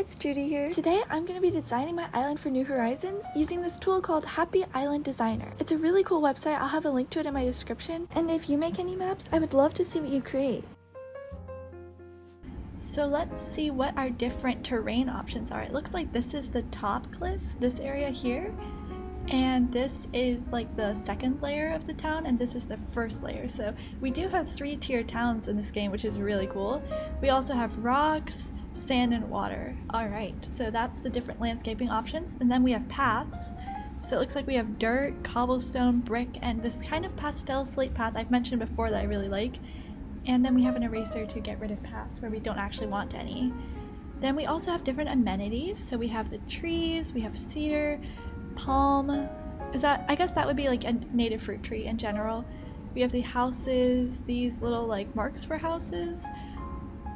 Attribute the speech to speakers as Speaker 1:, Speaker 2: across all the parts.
Speaker 1: it's Judy here. Today I'm going to be designing my island for New Horizons using this tool called Happy Island Designer. It's a really cool website. I'll have a link to it in my description. And if you make any maps, I would love to see what you create. So let's see what our different terrain options are. It looks like this is the top cliff, this area here. And this is like the second layer of the town, and this is the first layer. So we do have 3-tier towns in this game, which is really cool. We also have rocks, sand, and water. Alright, so that's the different landscaping options. And then we have paths. So it looks like we have dirt, cobblestone, brick, and this kind of pastel slate path I've mentioned before that I really like. And then we have an eraser to get rid of paths where we don't actually want any. Then we also have different amenities. So we have the trees, we have cedar, palm. I guess that would be like a native fruit tree in general. We have the houses, these little like marks for houses.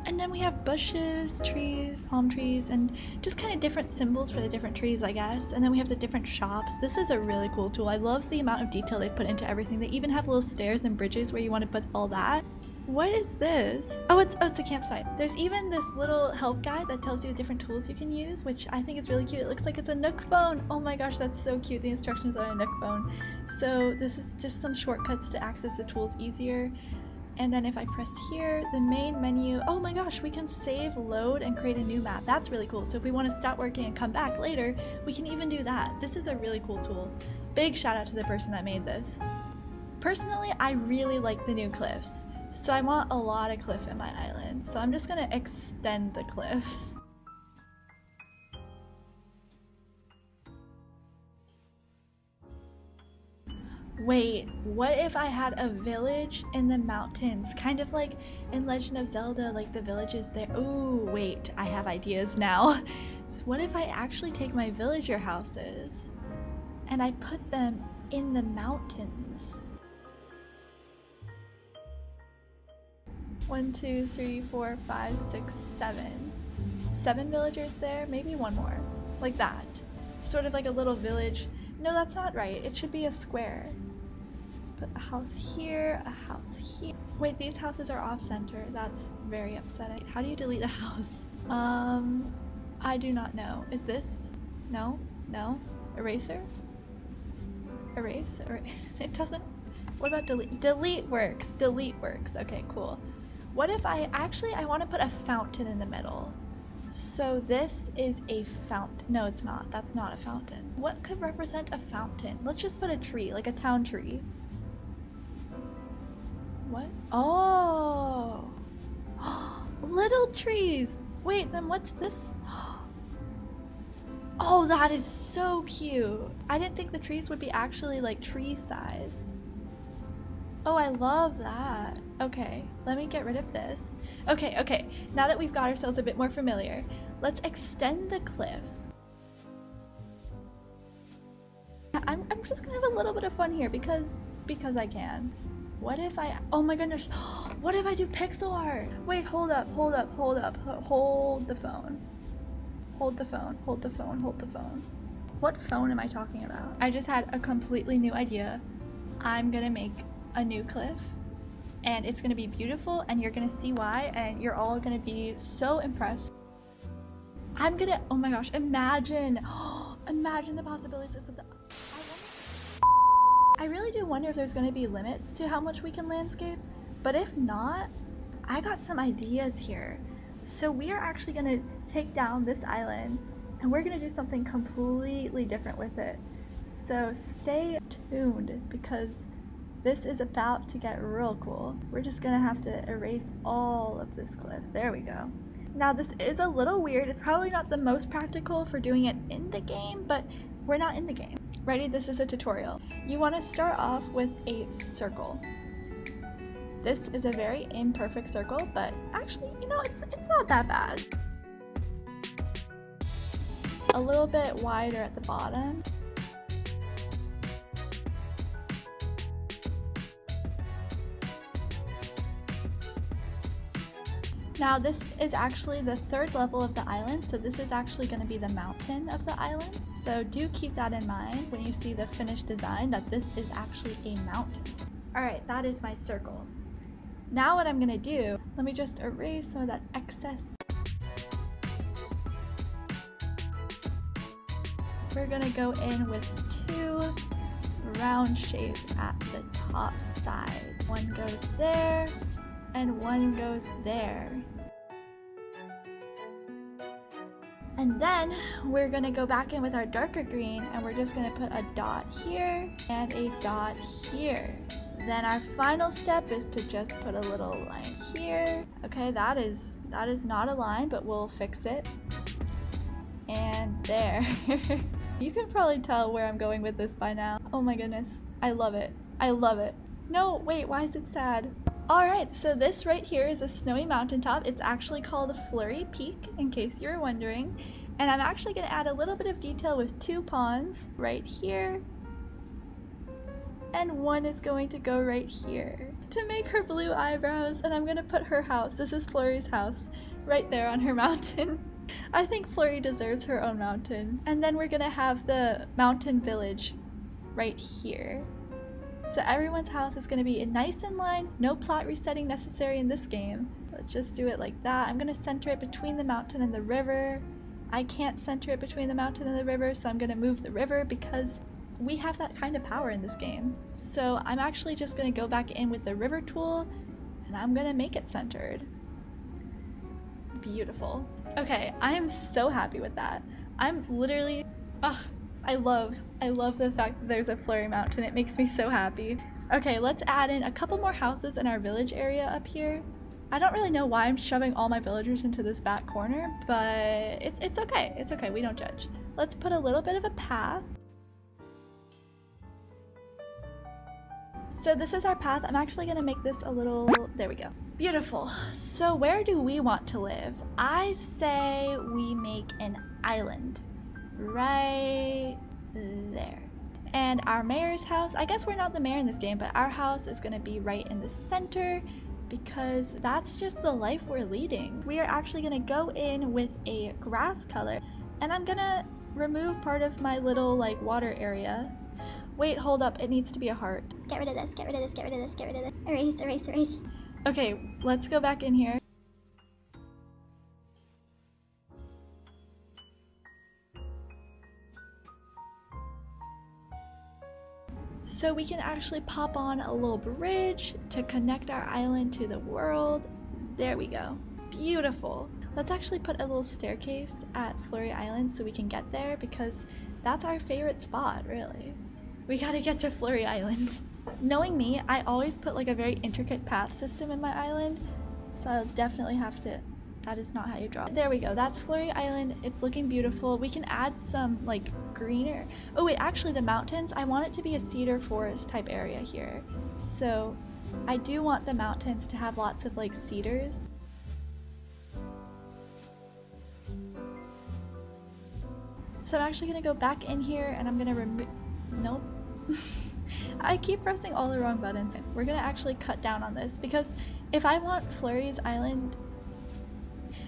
Speaker 1: And then we have bushes, trees, palm trees, and just kind of different symbols for the different trees, I guess. And then we have the different shops. This is a really cool tool. I love the amount of detail they put into everything. They even have little stairs and bridges where you want to put all that. What is this? Oh, it's a campsite. There's even this little help guide that tells you the different tools you can use, which I think is really cute. It looks like it's a Nook phone. Oh my gosh, that's so cute. The instructions are on a Nook phone. So this is just some shortcuts to access the tools easier. And then if I press here, the main menu, oh my gosh, we can save, load, and create a new map. That's really cool. So if we want to stop working and come back later, we can even do that. This is a really cool tool. Big shout out to the person that made this. Personally, I really like the new cliffs. So I want a lot of cliff in my island. So I'm just gonna extend the cliffs. Wait, what if I had a village in the mountains? Kind of like in Legend of Zelda, like the villages there. Oh, wait, I have ideas now. So what if I actually take my villager houses and I put them in the mountains? 1, 2, 3, 4, 5, 6, 7. 7 villagers there, maybe one more. Like that. Sort of like a little village. No, that's not right. It should be a square. Let's put a house here, a house here. Wait, these houses are off center. That's very upsetting. How do you delete a house? I do not know. Is this? No? No? Eraser? Erase? It doesn't. What about delete? Delete works. Delete works. Okay, cool. What if I want to put a fountain in the middle? So this is a fountain. No, it's not. That's not a fountain. What could represent a fountain? Let's just put a tree, like a town tree. What? Oh, little trees. Wait, then what's this? Oh, that is so cute. I didn't think the trees would be actually like tree sized. Oh, I love that. Okay, let me get rid of this. Okay, now that we've got ourselves a bit more familiar, let's extend the cliff. I'm just gonna have a little bit of fun here because I can. What if oh my goodness, what if I do pixel art? Wait, hold up, hold the phone. Hold the phone. What phone am I talking about? I just had a completely new idea. I'm gonna make a new cliff and it's gonna be beautiful and you're gonna see why and you're all gonna be so impressed. Oh my gosh, imagine the possibilities of the I really do wonder if there's gonna be limits to how much we can landscape, but if not, I got some ideas here. So we are actually gonna take down this island and we're gonna do something completely different with it. So stay tuned because this is about to get real cool. We're just gonna have to erase all of this cliff. There we go. Now this is a little weird. It's probably not the most practical for doing it in the game, but we're not in the game. Ready? This is a tutorial. You wanna start off with a circle. This is a very imperfect circle, but actually, you know, it's not that bad. A little bit wider at the bottom. Now this is actually the 3rd level of the island, so this is actually going to be the mountain of the island. So do keep that in mind when you see the finished design that this is actually a mountain. Alright, that is my circle. Now what I'm going to do, let me just erase some of that excess. we're gonna go in with 2 round shapes at the top sides. One goes there, and one goes there. And then we're gonna go back in with our darker green and we're just gonna put a dot here and a dot here. Then our final step is to just put a little line here. Okay, that is not a line, but we'll fix it. And there. You can probably tell where I'm going with this by now. Oh my goodness, I love it. I love it. No, wait, why is it sad? Alright, so this right here is a snowy mountaintop. It's actually called Flurry Peak, in case you were wondering. And I'm actually going to add a little bit of detail with 2 pawns right here. And one is going to go right here to make her blue eyebrows. And I'm going to put her house, this is Flurry's house, right there on her mountain. I think Flurry deserves her own mountain. And then we're going to have the mountain village right here. So everyone's house is going to be nice in line, no plot resetting necessary in this game. Let's just do it like that. I'm going to center it between the mountain and the river. I can't center it between the mountain and the river, so I'm going to move the river because we have that kind of power in this game. So I'm actually just going to go back in with the river tool and I'm going to make it centered. Beautiful. Okay, I am so happy with that. I'm literally, I love the fact that there's a Flurry Mountain. It makes me so happy. Okay, let's add in a couple more houses in our village area up here. I don't really know why I'm shoving all my villagers into this back corner, but it's okay. It's okay, we don't judge. Let's put a little bit of a path. So this is our path. I'm actually gonna make this a little, there we go. Beautiful. So where do we want to live? I say we make an island. Right there. And our mayor's house, I guess we're not the mayor in this game, but our house is going to be right in the center because that's just the life we're leading. We are actually going to go in with a grass color and I'm going to remove part of my little like water area. Wait, hold up, it needs to be a heart.
Speaker 2: Get rid of this, get rid of this, get rid of this, get rid of this. Erase, erase, erase.
Speaker 1: Okay, let's go back in here. So we can actually pop on a little bridge to connect our island to the world. There we go. Beautiful. Let's actually put a little staircase at Flurry Island so we can get there because that's our favorite spot, really. We gotta get to Flurry Island. Knowing me, I always put like a very intricate path system in my island, so I'll definitely have to. That is not how you draw. There we go. That's Flurry Island. It's looking beautiful. We can add some like greener. Oh wait, actually the mountains, I want it to be a cedar forest type area here. So I do want the mountains to have lots of like cedars. So I'm actually gonna go back in here and I'm gonna remove, nope. I keep pressing all the wrong buttons. We're gonna actually cut down on this because if I want Flurry's island,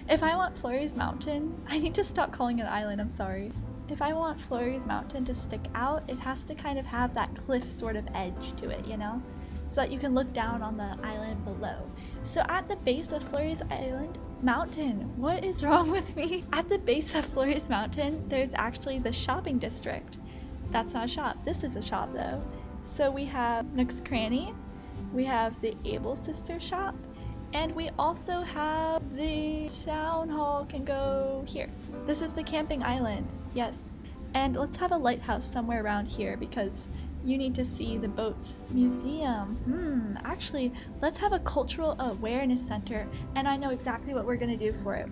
Speaker 1: if I want Flurry's mountain, I need to stop calling it an island, I'm sorry. If I want Flurry's mountain to stick out, it has to kind of have that cliff sort of edge to it, you know? So that you can look down on the island below. So at the base of Flurry's island, mountain, what is wrong with me? At the base of Flurry's mountain, there's actually the shopping district. That's not a shop, this is a shop though. So we have Nook's Cranny, we have the Able Sister shop, and we also have the town hall can go here. This is the camping island, yes. And let's have a lighthouse somewhere around here because you need to see the boats. Museum, actually, let's have a cultural awareness center and I know exactly what we're gonna do for it.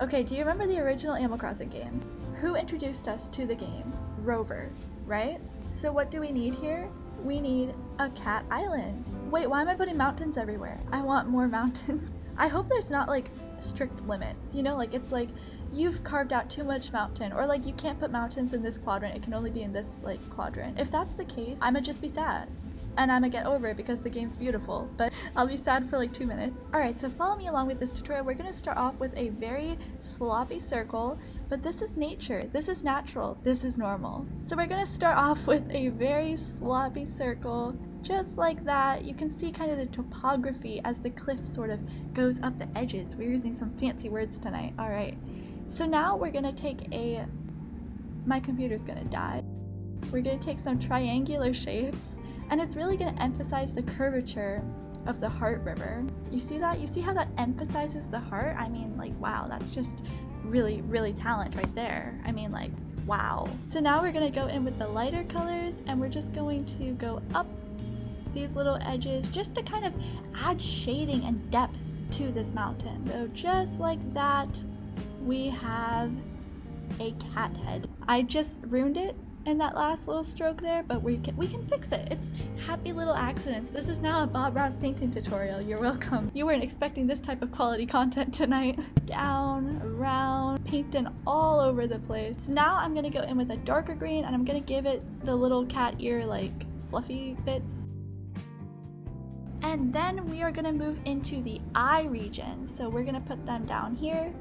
Speaker 1: Okay, do you remember the original Animal Crossing game? Who introduced us to the game? Rover, right? So what do we need here? We need a cat island. Wait, why am I putting mountains everywhere? I want more mountains. I hope there's not like strict limits, you know, like it's like you've carved out too much mountain or like you can't put mountains in this quadrant, it can only be in this like quadrant. If that's the case, I'ma just be sad and I'ma get over it because the game's beautiful, but I'll be sad for like 2 minutes. Alright, so follow me along with this tutorial. We're gonna start off with a very sloppy circle, but this is nature, this is natural, this is normal. So we're gonna start off with a very sloppy circle, just like that. You can see kind of the topography as the cliff sort of goes up the edges. We're using some fancy words tonight. Alright, so now we're gonna take a My computer's gonna die. We're gonna take some triangular shapes, and it's really gonna emphasize the curvature of the heart river. You see that? You see how that emphasizes the heart? I mean, like, wow, that's just really, really talent right there. I mean, like, wow. So now we're gonna go in with the lighter colors, and we're just going to go up these little edges just to kind of add shading and depth to this mountain. So just like that, we have a cat head. I just ruined it in that last little stroke there, but we can fix it. It's happy little accidents. This is now a Bob Ross painting tutorial. You're welcome. You weren't expecting this type of quality content tonight. Down, around, painting all over the place. Now I'm gonna go in with a darker green, and I'm gonna give it the little cat ear like fluffy bits. And then we are gonna move into the eye region. So we're gonna put them down here.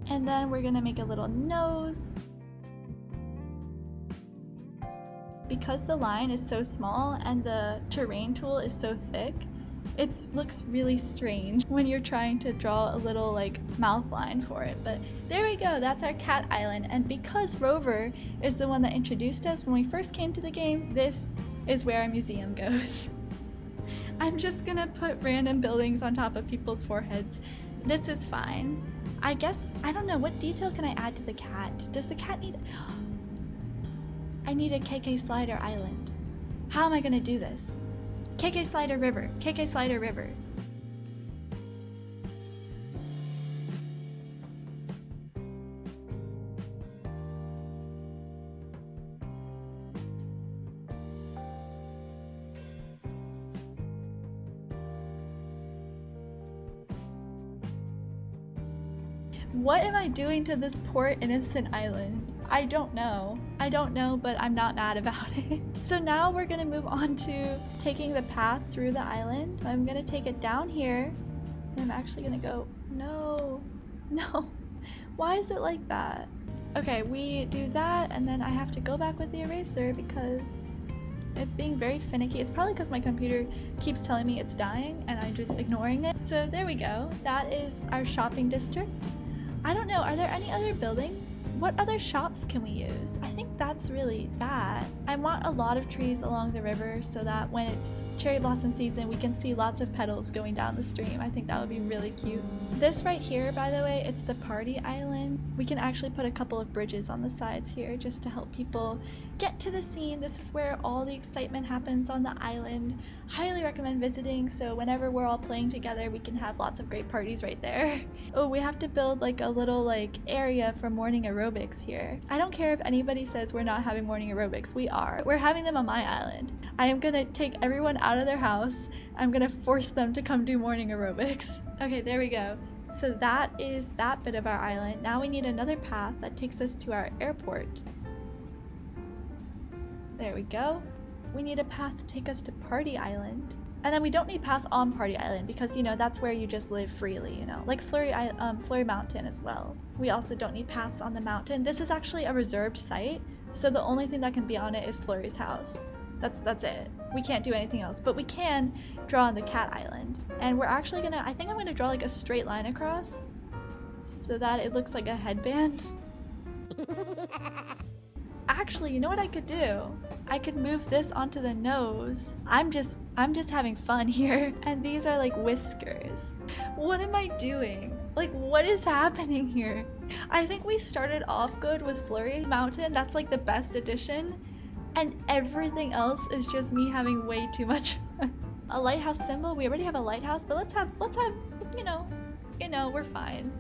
Speaker 1: And then we're gonna make a little nose. Because the line is so small and the terrain tool is so thick, it looks really strange when you're trying to draw a little like mouth line for it. But there we go, that's our cat island. And because Rover is the one that introduced us when we first came to the game, this is where our museum goes. I'm just gonna put random buildings on top of people's foreheads. This is fine. I guess, I don't know, what detail can I add to the cat? Does the cat need... I need a KK Slider Island. How am I gonna do this? KK Slider River, KK Slider River. What am I doing to this poor innocent island? I don't know. I don't know, but I'm not mad about it. So now we're gonna move on to taking the path through the island. I'm gonna take it down here, and I'm actually gonna go, no. Why is it like that? Okay, we do that, and then I have to go back with the eraser because it's being very finicky. It's probably because my computer keeps telling me it's dying and I'm just ignoring it. So there we go. That is our shopping district. I don't know, are there any other buildings? What other shops can we use? I think that's really that. I want a lot of trees along the river so that when it's cherry blossom season, we can see lots of petals going down the stream. I think that would be really cute. This right here, by the way, it's the party island. We can actually put a couple of bridges on the sides here just to help people get to the scene. This is where all the excitement happens on the island. Highly recommend visiting, so whenever we're all playing together, we can have lots of great parties right there. Oh, we have to build like a little like area for morning aerobics here. I don't care if anybody says we're not having morning aerobics, we are. We're having them on my island. I am gonna take everyone out of their house. I'm gonna force them to come do morning aerobics. Okay, there we go. So that is that bit of our island. Now we need another path that takes us to our airport. There we go. We need a path to take us to Party Island. And then we don't need paths on Party Island because, you know, that's where you just live freely, you know, like Flurry Mountain as well. We also don't need paths on the mountain. This is actually a reserved site, so the only thing that can be on it is Flurry's house. That's it. We can't do anything else, but we can draw on the cat island. And we're actually gonna, I think I'm gonna draw like a straight line across so that it looks like a headband. Actually, you know what I could do? I could move this onto the nose. I'm just having fun here. And these are like whiskers. What am I doing? Like, what is happening here? I think we started off good with Flurry Mountain. That's like the best addition. And everything else is just me having way too much fun. A lighthouse symbol? We already have a lighthouse, but let's have, you know, we're fine.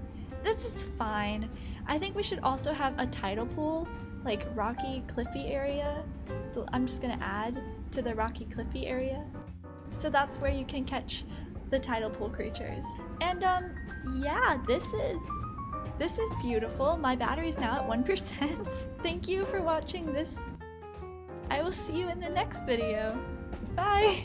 Speaker 1: This is fine. I think we should also have a tidal pool, like rocky, cliffy area. So I'm just gonna add to the rocky, cliffy area. So that's where you can catch the tidal pool creatures. And yeah, this is beautiful. My battery's now at 1%. Thank you for watching this. I will see you in the next video. Bye!